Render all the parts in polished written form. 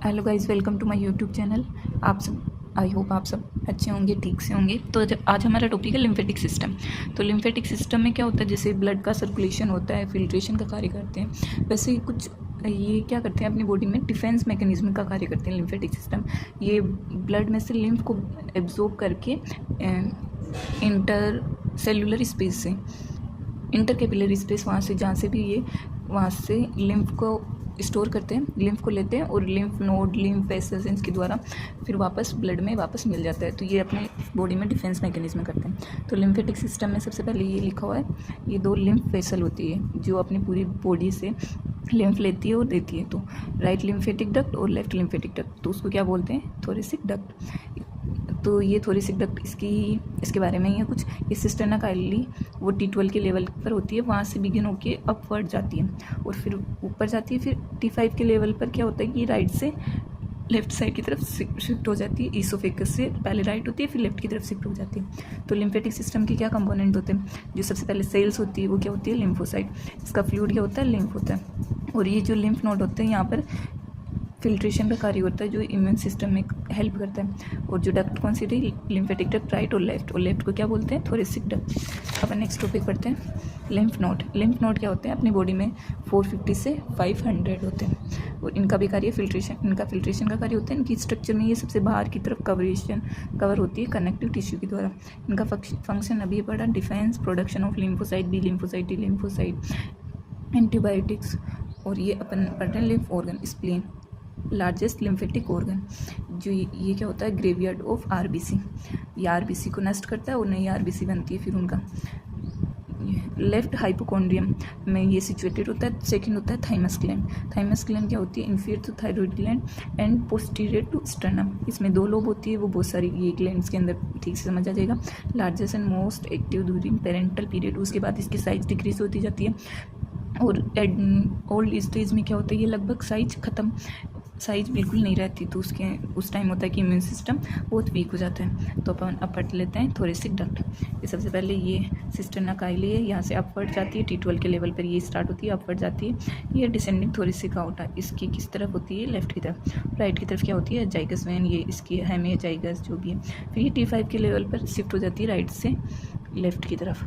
Hello guys, welcome to my YouTube channel. आप सब, I hope आप सब अच्छे होंगे, ठीक से होंगे। तो आज हमारा टॉपिक है लिम्फेटिक सिस्टम। तो लिम्फेटिक सिस्टम में क्या होता है, जैसे ब्लड का सर्कुलेशन होता है, फिल्ट्रेशन का कार्य करते हैं, वैसे ही कुछ ये क्या करते हैं, अपनी बॉडी में डिफेंस मैकेनिज्म का कार्य करते हैं लिम्फेटिक सिस्टम। ये ब्लड में से लिम्फ को एब्जॉर्ब करके इंटर सेलुलर स्पेस से, इंटर कैपिलरी स्पेस, वहाँ से जहाँ से भी ये, वहाँ से लिम्फ को स्टोर करते हैं, लिम्फ को लेते हैं और लिम्फ नोड, लिम्फ वेसल्स इनके द्वारा फिर वापस ब्लड में वापस मिल जाता है। तो ये अपने बॉडी में डिफेंस मैकेनिज्म करते हैं। तो लिम्फेटिक सिस्टम में सबसे पहले ये लिखा हुआ है, ये दो लिम्फ वेसल होती है जो अपनी पूरी बॉडी से लिम्फ लेती है और देती है। तो राइट लिम्फेटिक डक्ट और लेफ्ट लिम्फेटिक डक्ट, तो उसको क्या बोलते हैं, थोरेसिक डक्ट। तो ये थोरेसिक डक्ट इसके बारे में ही है कुछ। ये सिस्टर्ना काइली वो T12 के लेवल पर होती है, वहाँ से बिगिन होके अपवर्ड जाती है और फिर ऊपर जाती है। फिर T5 के लेवल पर क्या होता है कि राइट से लेफ्ट साइड की तरफ शिफ्ट हो जाती है। ईसोफेगस से पहले राइट होती है, फिर लेफ्ट की तरफ शिफ्ट हो जाती है। तो लिम्फेटिक सिस्टम के क्या कंपोनेंट होते हैं, जो सबसे पहले सेल्स होती है वो क्या होती है, लिम्फोसाइट। इसका फ्लूइड क्या होता है, लिम्फ होता है। और ये जो लिम्फ नोड होते हैं, यहाँ पर फिल्ट्रेशन का कार्य होता है जो इम्यून सिस्टम में हेल्प करता है। और जो डक्ट कौन सी रही, लिम्फेटिक डक्ट राइट और लेफ्ट को क्या बोलते हैं, थोरेसिक डक्ट। अपन नेक्स्ट टॉपिक पढ़ते हैं, लिम्फ नोड। लिम्फ नोड क्या होते हैं, अपनी बॉडी में 450 से 500 होते हैं और इनका भी कार्य फिल्ट्रेशन, इनका फिल्ट्रेशन का कार्य होता है। इनकी स्ट्रक्चर में ये सबसे बाहर की तरफ कवर होती है कनेक्टिव टिश्यू के द्वारा। इनका फंक्शन अभी पढ़ा, defence, production of lymphocyte, B lymphocyte, T lymphocyte, antibiotics. और ये अपन पढ़ रहे हैं lymph organ, spleen, largest lymphatic organ. जो ये क्या होता है, ग्रेवयार्ड ऑफ आरबीसी। ये आरबीसी को नष्ट करता है और नई आरबीसी बनती है। फिर उनका लेफ्ट हाइपोकॉन्ड्रियम में ये सिचुएटेड होता है। सेकंड होता है थाइमस ग्लैंड। थाइमस ग्लैंड क्या होती है, inferior to thyroid gland and posterior to sternum. इसमें दो लोब होती है, वो बहुत सारी ये ग्लैंड्स के अंदर ठीक से समझ आ जाएगा। Largest and most active during parental period. उसके बाद इसकी साइज डिक्रीज होती जाती है और ओल्ड स्टेज में क्या होता है, ये लगभग साइज बिल्कुल नहीं रहती। तो उस टाइम होता है कि इम्यून सिस्टम बहुत वीक हो जाता है। तो अपन अब पढ़ लेते हैं थोरेसिक डक्ट। ये सबसे पहले ये सिस्टर्ना काइली है, यहाँ से अपवर्ड जाती है, T12 के लेवल पर ये स्टार्ट होती है, अपवर्ड जाती है। ये डिसेंडिंग थोरेसिक आउटा, इसकी किस तरफ होती है, लेफ्ट की तरफ। राइट की तरफ क्या होती है, जाइगस वेन, ये इसकी हेमियोजाइगस जो भी है। फिर ये T5 के लेवल पर शिफ्ट हो जाती है राइट से लेफ्ट की तरफ,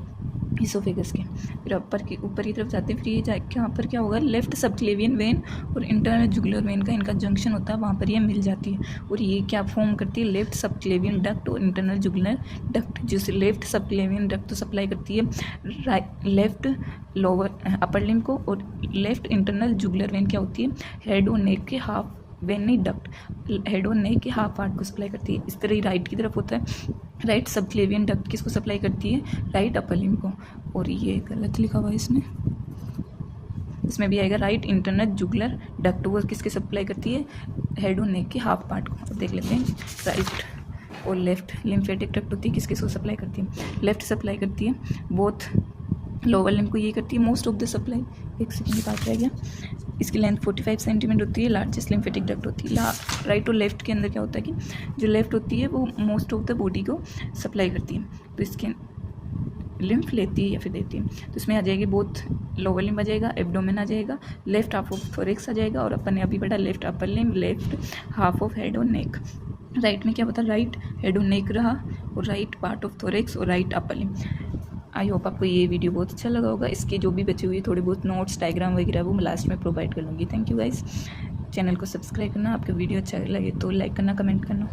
ईसोफेगस के। फिर ऊपर की तरफ जाते हैं। फिर ये यहाँ पर क्या होगा, लेफ्ट सबक्लेवियन वेन और इंटरनल जुगुलर वेन का इनका जंक्शन होता है, वहाँ पर ये मिल जाती है। और ये क्या फॉर्म करती है, लेफ्ट सबक्लेवियन डक्ट और इंटरनल जुगुलर डक्ट। जिससे लेफ्ट सबक्लेवियन डक्ट तो सप्लाई करती है लेफ्ट लोअर अपर लिम्ब को, और लेफ्ट इंटरनल जुगुलर वेन क्या होती है, हेड और नेक के हाफ वेनी डक्ट, हेड और नेक के हाफ पार्ट को सप्लाई करती है। इस तरह ही राइट की तरफ होता है, राइट सबक्लेवियन डक्ट किसको सप्लाई करती है, राइट अपर लिम्ब को। और ये गलत लिखा हुआ है इसमें भी आएगा, राइट इंटरनल जुगुलर डक्ट वो किसके सप्लाई करती है, हेड और नेक के हाफ पार्ट को। अब देख लेते हैं, राइट और लेफ्ट लिम्फेटिक डक्ट होती है, किसको सप्लाई करती है, लेफ्ट सप्लाई करती है बोथ लोअर लिम्ब को, ये करती है मोस्ट ऑफ द सप्लाई। एक सेकंड की बात रह गया, इसकी लेंथ 45 सेंटीमीटर होती है, लार्जेस्ट लिम्फेटिक डक्ट होती है। राइट और लेफ्ट के अंदर क्या होता है कि जो लेफ्ट होती है वो मोस्ट ऑफ द बॉडी को सप्लाई करती है। तो इसके लिम्फ लेती है या फिर देती है। तो इसमें आ जाएगी बोथ लोअर लिम्ब आ जाएगा, एब्डोमेन आ जाएगा, लेफ्ट हाफ ऑफ थोरेक्स आ जाएगा, और अपन ने अभी पढ़ा left upper limb, left half of head और नेक। राइट में क्या होता है, राइट हेड और नेक रहा, और राइट पार्ट ऑफ थोरेक्स और right upper limb. I hope आपको ये वीडियो बहुत अच्छा लगा होगा। इसके जो भी बचे हुए थोड़े बहुत नोट्स, डायग्राम वगैरह वो मैं लास्ट में प्रोवाइड कर लूँगी। Thank you guys. चैनल को सब्सक्राइब करना, आपका वीडियो अच्छा लगे तो लाइक करना, कमेंट करना।